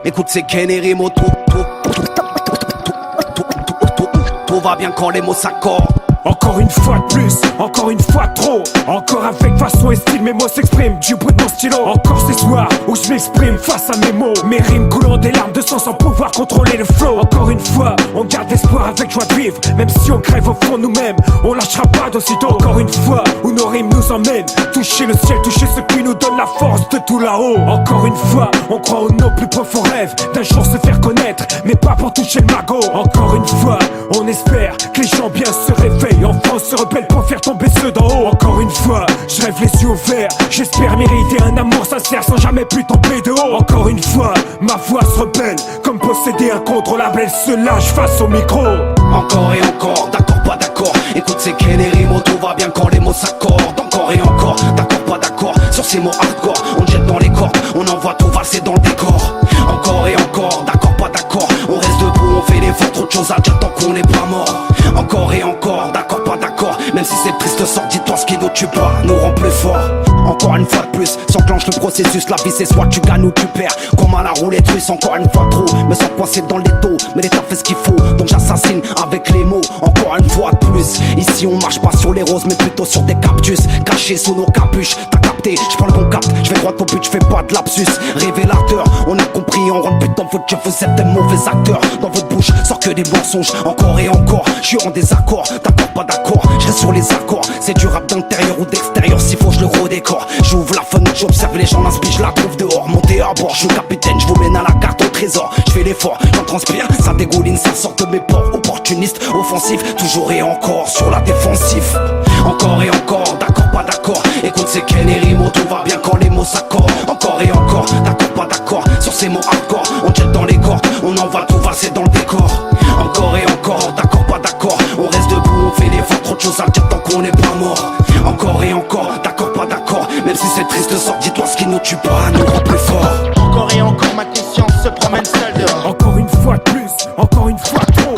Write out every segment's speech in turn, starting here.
Écoute, c'est Ken et Rimo, tout va bien quand les mots s'accordent. Encore une fois de plus, encore une fois trop. Encore avec façon et style, mes mots s'expriment du bout de mon stylo. Encore ces soirs où je m'exprime face à mes mots, mes rimes coulant des larmes de sang sans pouvoir contrôler le flow. Encore une fois, on garde l'espoir avec joie de vivre, même si on crève au fond nous-mêmes, on lâchera pas d'aussitôt. Encore une fois où nos rimes nous emmènent, toucher le ciel, toucher ce qui nous donne la force de tout là-haut. Encore une fois, on croit aux nos plus profonds rêves, d'un jour se faire connaître, mais pas pour toucher le magot. Encore une fois, on espère que les gens bien se réveillent. En France se rebelle pour faire tomber ceux d'en haut. Encore une fois, je rêve les yeux ouverts. J'espère mériter un amour sincère sans jamais plus tomber de haut. Encore une fois, ma voix se rebelle. Comme posséder incontrôlable, elle se lâche face au micro. Encore et encore, d'accord, pas d'accord. Écoute, c'est Ken et Rimo, tout va bien quand les mots s'accordent. Encore et encore, d'accord, pas d'accord. Sur ces mots hardcore, on jette dans les cordes, on envoie tout valser dans le décor. Encore et encore, d'accord, pas d'accord. On reste debout, on fait l'effort, trop de choses à dire tant qu'on n'est pas mort. Encore et encore, d'accord, pas d'accord. Même si c'est triste sort, dis-toi ce qui nous tue pas, nous rend plus fort. Encore une fois de plus, s'enclenche le processus. La vie c'est soit tu gagnes ou tu perds, comme à la roulette russe. Encore une fois trop, me sens coincé dans les dos. Mais l'État fait ce qu'il faut, donc j'assassine avec les mots. Encore une fois de plus, ici on marche pas sur les roses, mais plutôt sur des cactus cachés sous nos capuches. T'as capté, j'prends le bon cap, j'vais droit au but, j'fais pas de lapsus. Révélateur, on a compris, on rentre plus dans votre jeu. Vous êtes des mauvais acteurs, dans votre bouche sort que des mensonges. Encore et encore, j'suis en désaccord, d'accord, pas d'accord. J'reste sur les accords, c'est du rap d'intérieur ou d'extérieur. S'il faut, je le redécore. J'ouvre la fenêtre, j'observe les gens, l'inspire, je la trouve dehors. Montez à bord, je suis capitaine, je vous mène à la carte au trésor. Je fais l'effort, j'en transpire, ça dégouline, ça sort de mes pores. Opportuniste, offensif, toujours et encore sur la défensive. Encore et encore, d'accord, pas d'accord. Écoute, c'est Ken et Rimo, tout va bien quand les mots s'accordent. Encore et encore, d'accord, pas d'accord. Sur ces mots hardcore, on jette dans les cordes, on envoie tout valser dans le décor. Encore et encore, d'accord, pas d'accord. On reste debout, on fait l'effort, trop de choses à dire tant qu'on n'est pas mort. Encore et encore, d'accord, pas d'accord. Même si c'est triste sort, dis-toi ce qui nous tue pas, nous rend plus fort. Encore et encore, ma conscience se promène seule dehors. Encore une fois de plus, encore une fois trop.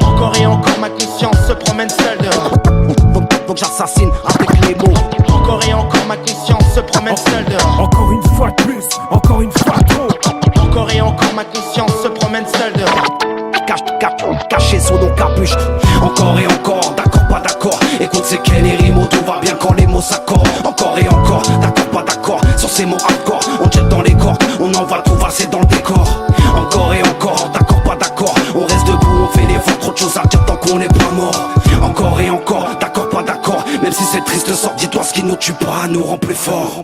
Encore et encore, ma conscience se promène seule dehors. Donc j'assassine avec les mots. Encore et encore, ma conscience se promène seule dehors. Encore une fois de plus, encore une fois trop. Encore et encore, ma conscience se promène seule dehors. Caché sous nos capuches. Encore et encore, d'accord, pas d'accord. Écoute, c'est Ken et Rimo, tout va bien quand les mots s'accordent. Encore et encore, d'accord, pas d'accord. Sur ces mots hardcore, on jette dans les cordes, on envoie tout valser dans le décor. Encore et encore, d'accord, pas d'accord. On reste debout, on fait l'effort, trop de choses à dire tant qu'on n'est pas mort. Encore et encore, d'accord, pas d'accord. Même si c'est triste sort, dis-toi ce qui nous tue pas, nous rend plus fort.